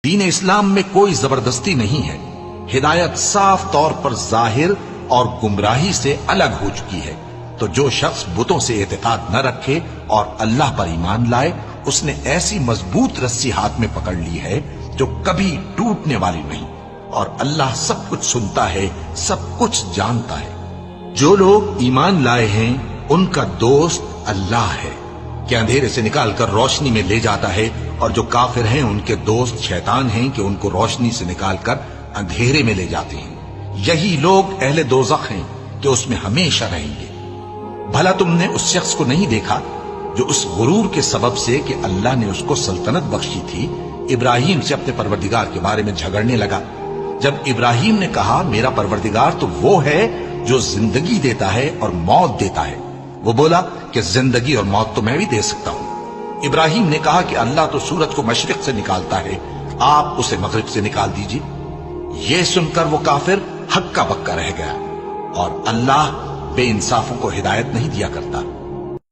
دین اسلام میں کوئی زبردستی نہیں ہے، ہدایت صاف طور پر ظاہر اور گمراہی سے الگ ہو چکی ہے۔ تو جو شخص بتوں سے اعتقاد نہ رکھے اور اللہ پر ایمان لائے، اس نے ایسی مضبوط رسی ہاتھ میں پکڑ لی ہے جو کبھی ٹوٹنے والی نہیں، اور اللہ سب کچھ سنتا ہے، سب کچھ جانتا ہے۔ جو لوگ ایمان لائے ہیں ان کا دوست اللہ ہے کہ اندھیرے سے نکال کر روشنی میں لے جاتا ہے، اور جو کافر ہیں ان کے دوست شیطان ہیں کہ ان کو روشنی سے نکال کر اندھیرے میں لے جاتے ہیں۔ یہی لوگ اہل دوزخ ہیں کہ اس میں ہمیشہ رہیں گے۔ بھلا تم نے اس شخص کو نہیں دیکھا جو اس غرور کے سبب سے کہ اللہ نے اس کو سلطنت بخشی تھی، ابراہیم سے اپنے پروردگار کے بارے میں جھگڑنے لگا؟ جب ابراہیم نے کہا میرا پروردگار تو وہ ہے جو زندگی دیتا ہے اور موت دیتا ہے، وہ بولا کہ زندگی اور موت تو میں بھی دے سکتا ہوں۔ ابراہیم نے کہا کہ اللہ تو سورج کو مشرق سے نکالتا ہے، آپ اسے مغرب سے نکال دیجیے۔ یہ سن کر وہ کافر ہکا بکا رہ گیا، اور اللہ بے انصافوں کو ہدایت نہیں دیا کرتا۔